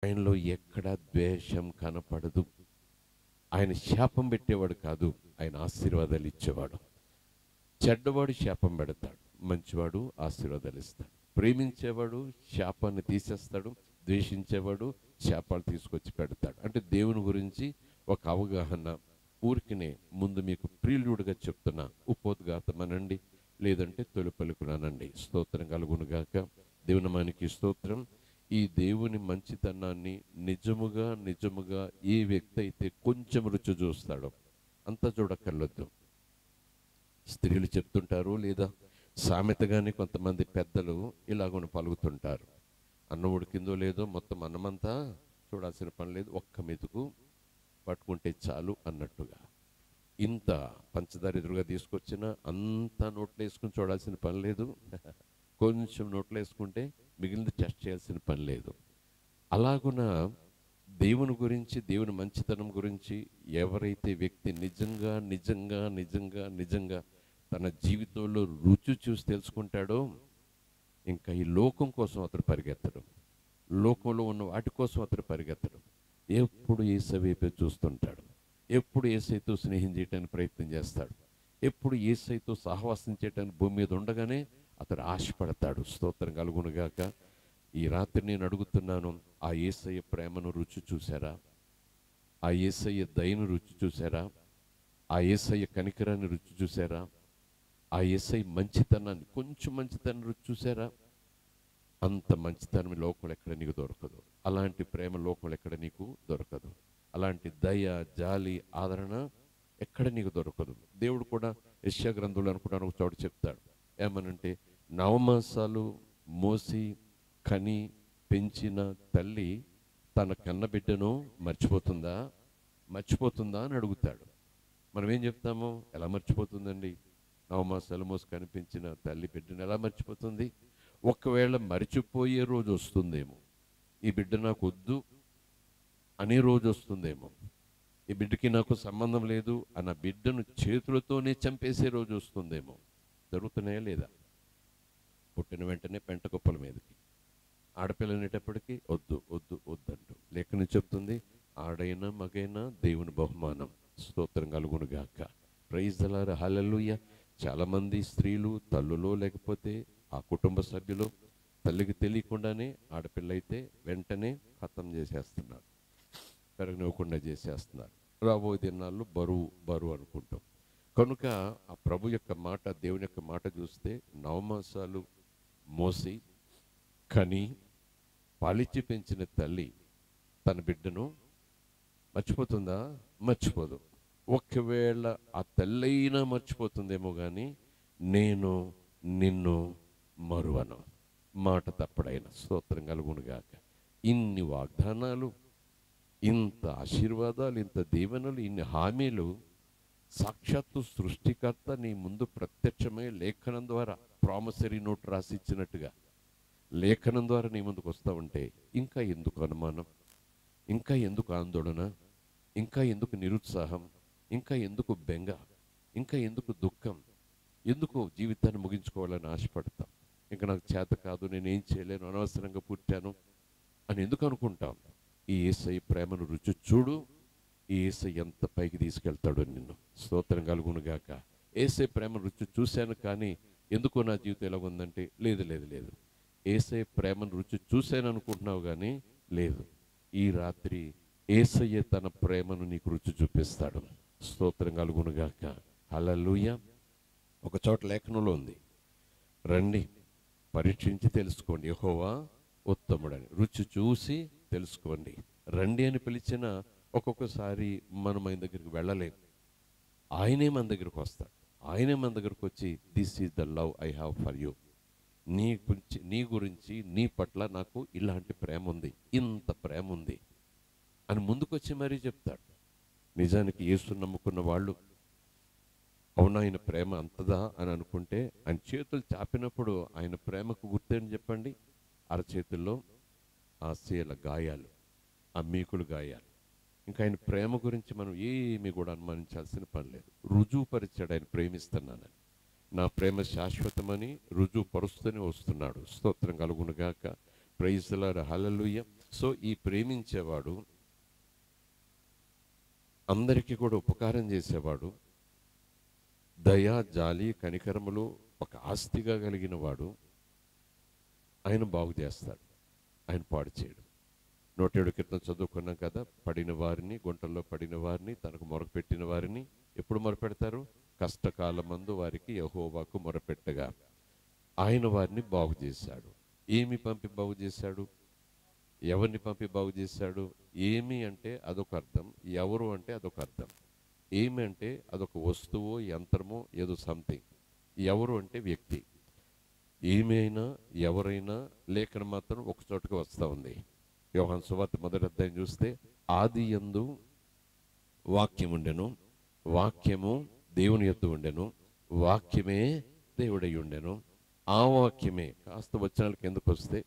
ఆయనలో ఎక్కడ ద్వేషం కనపడదు. ఆయన శాపం పెట్టేవాడు కాదు, ఆయన ఆశీర్వాదాలు ఇచ్చేవాడు. చెడ్డవాడు శాపం పెడతాడు, మంచివాడు ఆశీర్వాదాలు ఇస్తాడు. ప్రేమించేవాడు శాపాన్ని తీసేస్తాడు, ద్వేషించేవాడు శాపాలు తీసుకొచ్చి పెడతాడు. అంటే దేవుని గురించి ఒక అవగాహన ఊరికినే ముందు మీకు ప్రియులుడుగా చెప్తున్నా. ఉపోద్ఘాతమనండి, లేదంటే తొలి పలుకునానండి. స్తోత్రం కలుగునుగాక. దేవుని మనకి స్తోత్రం. ఈ దేవుని మంచితనాన్ని నిజముగా నిజముగా ఏ వ్యక్తి అయితే కొంచెం రుచి చూస్తాడో, అంతా చూడక్కర్లొద్దు. స్త్రీలు చెప్తుంటారు, లేదా సామెతగానే కొంతమంది పెద్దలు ఇలాగొని పలుకుతుంటారు. అన్నం ఉడికిందో లేదో మొత్తం అన్నమంతా చూడాల్సిన పని లేదు, ఒక్క మెతుకు పట్టుకుంటే చాలు అన్నట్టుగా. ఇంత పంచదార ఎదురుగా తీసుకొచ్చినా అంతా నోట్లో వేసుకుని చూడాల్సిన పని లేదు, కొంచెం నోట్లో వేసుకుంటే మిగిలింది టెస్ట్ చేయాల్సిన పని లేదు. అలాగున దేవుని గురించి, దేవుని మంచితనం గురించి ఎవరైతే వ్యక్తి నిజంగా నిజంగా నిజంగా నిజంగా తన జీవితంలో రుచి చూసి తెలుసుకుంటాడో, ఇంకా ఈ లోకం కోసం అతడు పరిగెత్తడు, లోకంలో ఉన్న వాటి కోసం అతడు పరిగెత్తడు. ఎప్పుడు యేసు వైపే చూస్తుంటాడు, ఎప్పుడు యేసయ్యతో స్నేహం చేయడానికి ప్రయత్నం చేస్తాడు, ఎప్పుడు యేసయ్యతో సహవాసం చేయడానికి భూమి మీద ఉండగానే అతడు ఆశపడతాడు. స్తోత్రం కలుగునుగాక. ఈ రాత్రి నేను అడుగుతున్నాను, ఆ యేసయ్య ప్రేమను రుచి చూసారా? ఆ యేసయ్య దయను రుచి చూసారా? ఆ యేసయ్య కనికరాన్ని రుచి చూసారా? ఆ యేసయ్య మంచితనాన్ని, కొంచెం మంచితనం రుచి చూసారా? అంత మంచితనం లోకంలో ఎక్కడ నీకు దొరకదు. అలాంటి ప్రేమ లోకంలో ఎక్కడ నీకు దొరకదు. అలాంటి దయ, జాలి, ఆదరణ ఎక్కడ నీకు దొరకదు. దేవుడు కూడా యెషయా గ్రంథంలో అనుకుంటాను ఒక చోట చెప్తాడు, ఏమనంటే, నవమాసాలు మోసి కని పెంచిన తల్లి తన కన్న బిడ్డను మర్చిపోతుందా అని అడుగుతాడు. మనం ఏం చెప్తాము? ఎలా మర్చిపోతుందండి? నవమాసాలు మోసి కనిపించిన తల్లి బిడ్డను ఎలా మర్చిపోతుంది? ఒకవేళ మర్చిపోయే రోజు వస్తుందేమో, ఈ బిడ్డ నాకు వద్దు అనే రోజు వస్తుందేమో, ఈ బిడ్డకి నాకు సంబంధం లేదు అన్న బిడ్డను చేతులతోనే చంపేసే రోజు వస్తుందేమో. జరుగుతున్నాయా లేదా? పుట్టిన వెంటనే పెంట కుప్పల మీదకి, ఆడపిల్ల అనేటప్పటికీ వద్దు వద్దు వద్దంటూ లేఖనం చెప్తుంది. ఆడైనా మగైనా దేవుని బహుమానం. స్తోత్రం కలుగునుగాక. Praise the lord. హల్లెలూయా. చాలామంది స్త్రీలు, తల్లులో లేకపోతే ఆ కుటుంబ సభ్యులు తల్లికి తెలియకుండానే ఆడపిల్ల అయితే వెంటనే ఖతం చేసేస్తున్నారు, పెరగనివ్వకుండా చేసేస్తున్నారు. రాబోయే దినాల్లో బరువు అనుకుంటాం. కనుక ఆ ప్రభు యొక్క మాట, దేవుని యొక్క మాట చూస్తే, నవమాసాలు మోసి కని పాలిచ్చి పెంచిన తల్లి తన బిడ్డను మర్చిపోతుందా? మర్చిపోదు. ఒకవేళ ఆ తల్లైనా మర్చిపోతుందేమో కానీ నేను నిన్ను మరువను, మాట తప్పడైన. స్తోత్రం కలుగునుగాక. ఇన్ని వాగ్దానాలు, ఇంత ఆశీర్వాదాలు, ఇంత దీవెనలు, ఇన్ని హామీలు సాక్షాత్తు సృష్టికర్త నీ ముందు ప్రత్యక్షమై లేఖనం ద్వారా ప్రామిసరీ నోట్ రాసి ఇచ్చినట్టుగా లేఖనం ద్వారా నీ ముందుకు వస్తూ ఉంటే ఇంకా ఎందుకు అనుమానం? ఇంకా ఎందుకు ఆందోళన? ఇంకా ఎందుకు నిరుత్సాహం? ఇంకా ఎందుకు బెంగ? ఇంకా ఎందుకు దుఃఖం? ఎందుకు జీవితాన్ని ముగించుకోవాలని ఆశపడతాం? ఇంకా నాకు చేత కాదు, నేనేం చేయలేను, అనవసరంగా పుట్టాను అని ఎందుకు అనుకుంటాం? ఈ యేసయ్య ప్రేమను రుచి చూడు. ఈ యేసయ్య ఎంత పైకి తీసుకెళ్తాడో నిన్ను. స్తోత్రం కలుగునుగాక. యేసయ్య ప్రేమను రుచి చూశాను కానీ ఎందుకో నా జీవితం ఎలా ఉందంటే, లేదు లేదు లేదు. యేసయ్య ప్రేమను రుచి చూశాను అనుకుంటున్నావు కానీ లేదు. ఈ రాత్రి యేసయ్య తన ప్రేమను నీకు రుచి చూపిస్తాడు. స్తోత్రం కలుగునుగాక. హల్లెలూయా. ఒక చోట లేఖనంలో ఉంది, రండి పరీక్షించి తెలుసుకోండి, యెహోవా ఉత్తముడని. రుచి చూసి తెలుసుకోండి. రండి అని పిలిచిన ఒక్కొక్కసారి మనం ఆయన దగ్గరికి వెళ్ళలేం. ఆయనే మన దగ్గరికి వస్తాడు. ఆయనే మన దగ్గరికి వచ్చి, this is the love I have for you. నీ గురించి నీ పట్ల నాకు ఇలాంటి ప్రేమ ఉంది, ఇంత ప్రేమ ఉంది అని ముందుకొచ్చి మరీ చెప్తాడు. నిజానికి యేసుని నమ్ముకున్న వాళ్ళు, అవునా ఆయన ప్రేమ అంతదా అని అనుకుంటే, ఆయన చేతులు చాపినప్పుడు ఆయన ప్రేమకు గుర్తేని చెప్పండి? అరచేతుల్లో ఆ శీల గాయాలు, ఆ మీకులు గాయాలు. ఇంకా ఆయన ప్రేమ గురించి మనం ఏమీ కూడా అనుమానించాల్సిన పని లేదు. రుజువుపరిచాడు ఆయన ప్రేమిస్తున్నానని. నా ప్రేమ శాశ్వతమని రుజువు పరుస్తూనే వస్తున్నాడు. స్తోత్రం కలుగునుగాక. Praise the lord. Hallelujah. So ఈ ప్రేమించేవాడు, అందరికీ కూడా ఉపకారం చేసేవాడు, దయ, జాలి, కనికరములు ఒక ఆస్తిగా కలిగిన వాడు ఆయన బాగు చేస్తాడు, ఆయన పాడు చేయడు. 107 కీర్తన చదువుకున్నాం కదా, పడిన వారిని, గుంటల్లో పడిన వారిని, తనకు మొరపెట్టిన వారిని ఎప్పుడు మొరపెడతారు? కష్టకాలమందు వారికి యెహోవాకు మొరపెట్టగా ఆయన వారిని బాగు చేశాడు. ఏమి పంపి బాగు చేశాడు? ఎవరిని పంపి బాగు చేశాడు? ఏమి అంటే అదొక అర్థం, ఎవరు అంటే అదొక అర్థం. ఏమి అంటే అదొక వస్తువు, యంత్రము, ఏదో సంథింగ్. ఎవరు అంటే వ్యక్తి. ఏమైనా, ఎవరైనా లేఖనం మాత్రం ఒక చోటకి వస్తూ ఉంది. యోహాను సువార్త 1వ అధ్యాయం చూస్తే, ఆది యందు వాక్యం ఉండెను, వాక్యము దేవుని యొద్ద ఉండెను, వాక్యమే దేవుడై ఉండెను, ఆ వాక్యమే, కాస్త వచనాలకు ఎందుకు వస్తే,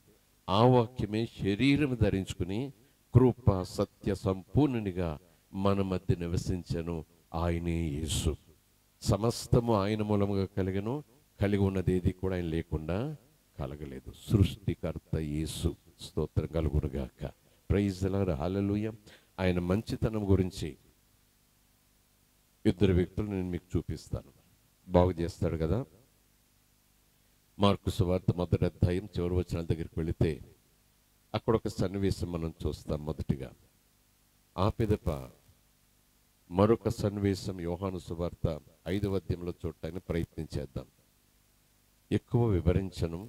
ఆ వాక్యమే శరీరం ధరించుకుని కృప సత్య సంపూర్ణునిగా మన మధ్య నివసించెను, ఆయనే యేసు. సమస్తము ఆయన మూలముగా కలిగెను, కలిగి ఉన్నది ఏది కూడా ఆయన లేకుండా కలగలేదు. సృష్టికర్త యేసు, స్తోత్రం కలుగునుగాక. ప్రైజ్ ది లార్డ్, హల్లెలూయా. ఆయన మంచితనం గురించి ఇద్దరు వ్యక్తులు నేను మీకు చూపిస్తాను. బాగు చేస్తాడు కదా. మార్కు సువార్త 1వ అధ్యాయం చివరి వచనాల దగ్గరికి వెళితే అక్కడ ఒక సన్నివేశం మనం చూస్తాం. మొదటిగా ఆ పిదప మరొక సన్నివేశం యోహాను సువార్త 5వ అధ్యాయంలో చూడటానికి ప్రయత్నం చేద్దాం. ఎక్కువ వివరించను,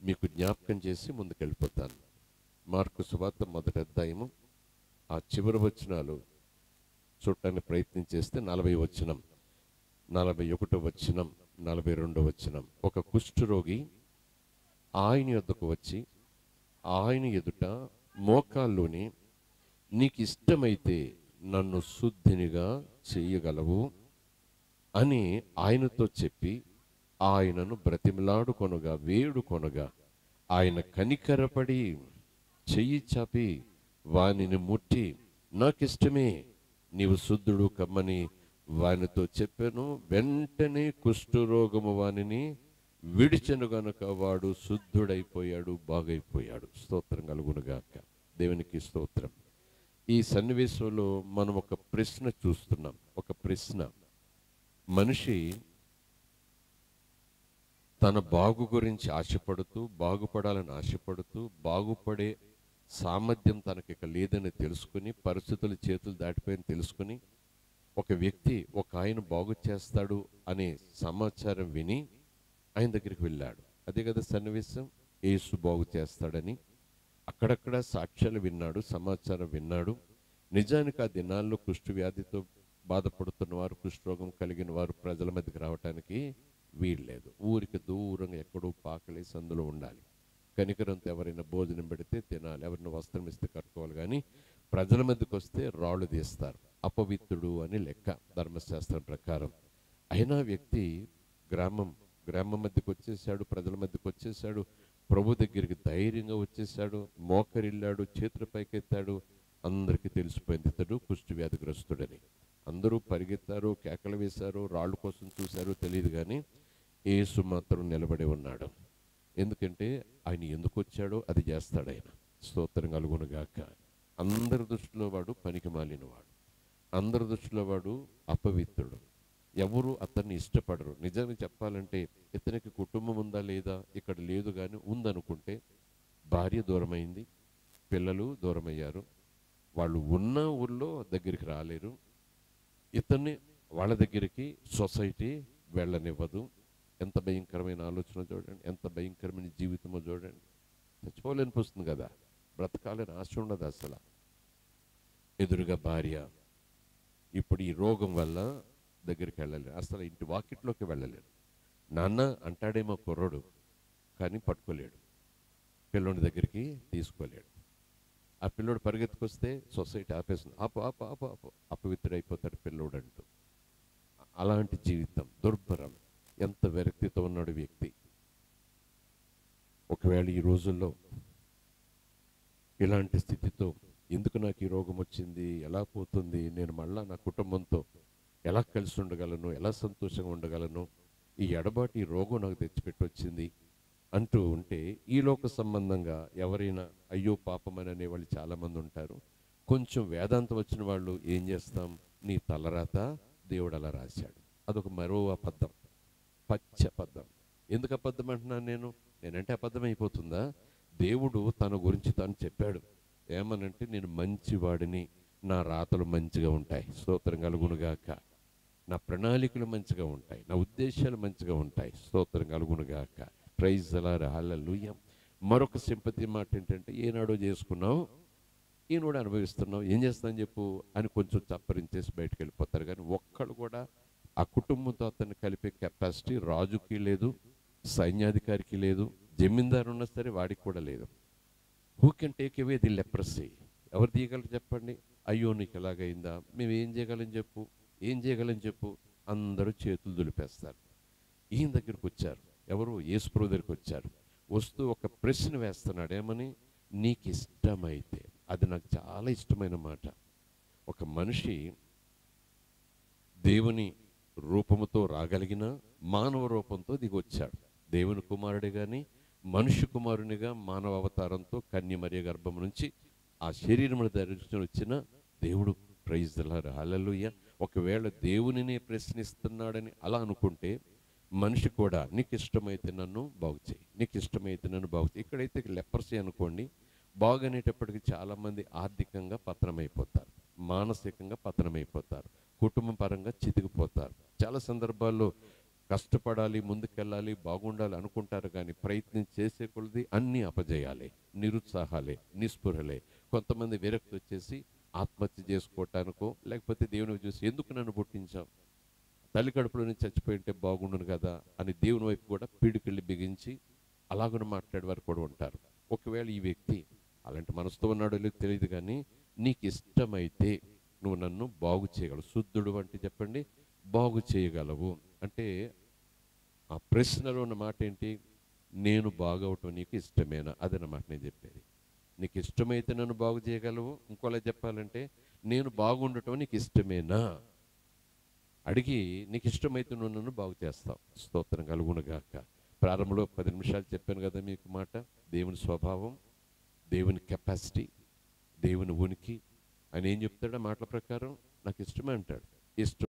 మీకు జ్ఞాపకం చేసి ముందుకెళ్ళిపోతాను. మార్కు సువార్త 1వ అధ్యాయము ఆ చివరి వచనాలు చూడటానికి ప్రయత్నం చేస్తే 40వ వచనం, 41వ వచనం, 42వ వచనం. ఒక కుష్ఠరోగి ఆయన యొద్దకు వచ్చి ఆయన ఎదుట మోకాల్లోని, నీకు ఇష్టమైతే నన్ను శుద్ధినిగా చేయగలవు అని ఆయనతో చెప్పి ఆయనను బ్రతిమలాడుకొనగా, వేడుకొనగా, ఆయన కనికరపడి చెయ్యి చాపి వానిని ముట్టి, నాకిష్టమే, నీవు శుద్ధుడు కమ్మని వానితో చెప్పాను. వెంటనే కుష్ఠరోగము వానిని విడిచెను గనుక వాడు శుద్ధుడైపోయాడు, బాగైపోయాడు. స్తోత్రం కలుగునుగాక. దేవునికి స్తోత్రం. ఈ సన్నివేశంలో మనం ఒక ప్రశ్న చూస్తున్నాం. ఒక ప్రశ్న, మనిషి తన బాగు గురించి ఆశపడుతూ, బాగుపడాలని ఆశపడుతూ, బాగుపడే సామర్థ్యం తనకి లేదని తెలుసుకుని, పరిస్థితులు చేతులు దాటిపోయిన తెలుసుకుని, ఒక వ్యక్తి ఒక ఆయన బాగు చేస్తాడు అనే సమాచారం విని ఆయన దగ్గరికి వెళ్ళాడు. అదే కదా సన్నివేశం, యేసు బాగు చేస్తాడని. అక్కడక్కడ సాక్ష్యాలు విన్నాడు, సమాచారం విన్నాడు. నిజానికి ఆ దినాల్లో కుష్ఠవ్యాధితో బాధపడుతున్న వారు, కుష్ఠరోగం కలిగిన వారు ప్రజల మధ్యకి రావటానికి వీల్లేదు. ఊరికి దూరంగా ఎక్కడో పాకలేసి అందులో ఉండాలి. కనికరంతో ఎవరైనా భోజనం పెడితే తినాలి, ఎవరైనా వస్త్రం ఇస్తే కట్టుకోవాలి. కానీ ప్రజల మధ్యకి వస్తే రాళ్ళు తీస్తారు, అపవిత్రుడు అని లెక్క ధర్మశాస్త్రం ప్రకారం. అయినా వ్యక్తి గ్రామం మధ్యకి వచ్చేసాడు, ప్రజల మధ్యకి వచ్చేసాడు, ప్రభు దగ్గరికి ధైర్యంగా వచ్చేసాడు, మోకరిల్లాడు, చేతుల పైకెత్తాడు. అందరికీ తెలిసిపోయింది ఇతడు కుష్ఠవ్యాధిగ్రస్తుడని. అందరూ పరిగెత్తారు, కేకలు వేశారు, రాళ్ళు కోసం చూశారు, తెలియదు. కానీ యేసు మాత్రం నిలబడి ఉన్నాడు. ఎందుకంటే ఆయన ఎందుకు వచ్చాడో అది చేస్తాడు ఆయన. స్తోత్రం కలుగునుగాక. అందరి దృష్టిలో వాడు పనికి మాలినవాడు, అందరి దృష్టిలో వాడు అపవిత్రుడు. ఎవరు అతన్ని ఇష్టపడరు. నిజంగా చెప్పాలంటే ఇతనికి కుటుంబం ఉందా లేదా ఇక్కడ లేదు, కానీ ఉందనుకుంటే భార్య దూరమైంది, పిల్లలు దూరమయ్యారు, వాళ్ళు ఉన్న ఊళ్ళో దగ్గరికి రాలేరు. ఇతన్ని వాళ్ళ దగ్గరికి సొసైటీ వెళ్ళనివ్వదు. ఎంత భయంకరమైన ఆలోచన చూడండి, ఎంత భయంకరమైన జీవితమో చూడండి. చచ్చిపోవాలనిపిస్తుంది కదా, బ్రతకాలని ఆశ ఉండదు అసలు. ఎదురుగా భార్య. ఇప్పుడు ఈ రోగం వల్ల దగ్గరికి వెళ్ళలేరు, అసలు ఇంటి వాకిట్లోకి వెళ్ళలేరు. నాన్న అంటాడేమో కుర్రోడు, కానీ పట్టుకోలేడు, పిల్లోడి దగ్గరికి తీసుకోలేడు. ఆ పిల్లోడు పరిగెత్తుకొస్తే సొసైటీ ఆపేస్తుంది, ఆపు ఆపు ఆపు ఆపు, అపవిత్రుడైపోతాడు పిల్లోడు అంటూ. అలాంటి జీవితం దుర్భరం. ఎంత విరక్తితో ఉన్నాడు వ్యక్తి. ఒకవేళ ఈ రోజుల్లో ఇలాంటి స్థితితో, ఎందుకు నాకు ఈ రోగం వచ్చింది, ఎలా పోతుంది, నేను మళ్ళా నా కుటుంబంతో ఎలా కలిసి ఉండగలను, ఎలా సంతోషంగా ఉండగలను, ఈ ఎడబాటు, ఈ రోగం నాకు తెచ్చిపెట్టి వచ్చింది అంటూ ఉంటే ఈ లోక సంబంధంగా ఎవరైనా అయ్యో పాపమని అనేవాళ్ళు చాలామంది ఉంటారు. కొంచెం వేదాంతం వచ్చిన వాళ్ళు ఏం చేస్తాం, నీ తలరాత దేవుడు అలా రాశాడు. అదొక మరో అబద్ధం, పచ్చ అబద్ధం. ఎందుకు అబద్ధం అంటున్నాను నేనంటే అబద్ధం అయిపోతుందా? దేవుడు తన గురించి తాను చెప్పాడు. ఏమనంటే నేను మంచివాడిని, నా రాతలు మంచిగా ఉంటాయి, స్తోత్రం కలుగునుగాక. నా ప్రణాళికలు మంచిగా ఉంటాయి, నా ఉద్దేశాలు మంచిగా ఉంటాయి, స్తోత్రం కలుగునుగాక. ప్రైజ్ ద లార్డ్, హల్లెలూయా. మరొక సింపతి మాట ఏంటంటే, ఏనాడో చేసుకున్నావు, ఈనాడు అనుభవిస్తున్నావు, ఏం చేస్తాను చెప్పు అని కొంచెం చప్పరించేసి బయటకు వెళ్ళిపోతారు. కానీ ఒక్కడు కూడా ఆ కుటుంబంతో అతన్ని కలిపే కెపాసిటీ రాజుకి లేదు, సైన్యాధికారికి లేదు, జమీందారు ఉన్నా సరే వాడికి కూడా లేదు. Who can take away the leprosy? ఎవరు తీయగలరు చెప్పండి? అయ్యో నీకు ఎలాగైందా, మేము ఏం చేయగలం చెప్పు, ఏం చేయగలం చెప్పు. అందరూ చేతులు దులిపేస్తారు. ఈయన దగ్గరికి వచ్చారు, ఎవరు? యేసుప్రభు దగ్గరికి వచ్చారు. వస్తూ ఒక ప్రశ్న వేస్తున్నాడు, ఏమని? నీకు ఇష్టమైతే. అది నాకు చాలా ఇష్టమైన మాట. ఒక మనిషి దేవుని రూపముతో రాగలిగిన మానవ రూపంతో దిగొచ్చాడు. దేవుని కుమారుడు కానీ మనుష్య కుమారునిగా మానవ అవతారంతో కన్యమరియ గర్భం నుంచి ఆ శరీరమును ధరించి వచ్చిన దేవుడు. ప్రైజ్ ద లార్డ్, హల్లెలూయా. ఒకవేళ దేవునినే ప్రశ్నిస్తున్నాడని అలా అనుకుంటే మనిషి కూడా నీకు ఇష్టమైతే నన్ను బాగు చేయి, నీకు ఇష్టమైతే నన్ను బాగు చేయి. ఇక్కడైతే లెపర్సీ అనుకోండి, బాగనేటప్పటికి చాలామంది ఆర్థికంగా పతనమైపోతారు, మానసికంగా పతనమైపోతారు, కుటుంబ పరంగా చితికిపోతారు. చాలా సందర్భాల్లో కష్టపడాలి, ముందుకెళ్ళాలి, బాగుండాలి అనుకుంటారు. కానీ ప్రయత్నం చేసే కొలది అన్ని అపజయాలే, నిరుత్సాహాలే, నిస్పృహలే. కొంతమంది విరక్తి వచ్చేసి ఆత్మహత్య చేసుకోవటానికో, లేకపోతే దేవుని చూసి ఎందుకు నన్ను పుట్టించావు, తల్లి కడుపులో నుంచి చచ్చిపోయి ఉంటే బాగుండును కదా అని దేవుని వైపు కూడా పీడికెళ్ళి బిగించి అలాగని మాట్లాడే వారు కూడా ఉంటారు. ఒకవేళ ఈ వ్యక్తి అలాంటి మనసుతో ఉన్నాడో లేదో తెలియదు, కానీ నీకు ఇష్టమైతే నువ్వు నన్ను బాగు చేయగలవు. శుద్ధుడు అంటే చెప్పండి, బాగు చేయగలవు అంటే ఆ ప్రశ్నలో ఉన్న మాట ఏంటి? నేను బాగవటం నీకు ఇష్టమేనా? అదన్నమాట నేను చెప్పేది. నీకు ఇష్టమైతే నన్ను బాగు చేయగలవు. ఇంకోలా చెప్పాలంటే నేను బాగుండటం నీకు ఇష్టమేనా అడిగి, నీకు ఇష్టమైతే నువ్వు నన్ను బాగు చేస్తావు. స్తోత్రం కలుగునుగాక. ప్రారంభంలో 10 నిమిషాలు చెప్పాను కదా మీకు మాట. దేవుని స్వభావం, దేవుని కెపాసిటీ, దేవుని ఉనికి. ఆయన ఏం చెప్తాడో మాటల ప్రకారం నాకు ఇష్టమే అంటాడు. ఇష్టం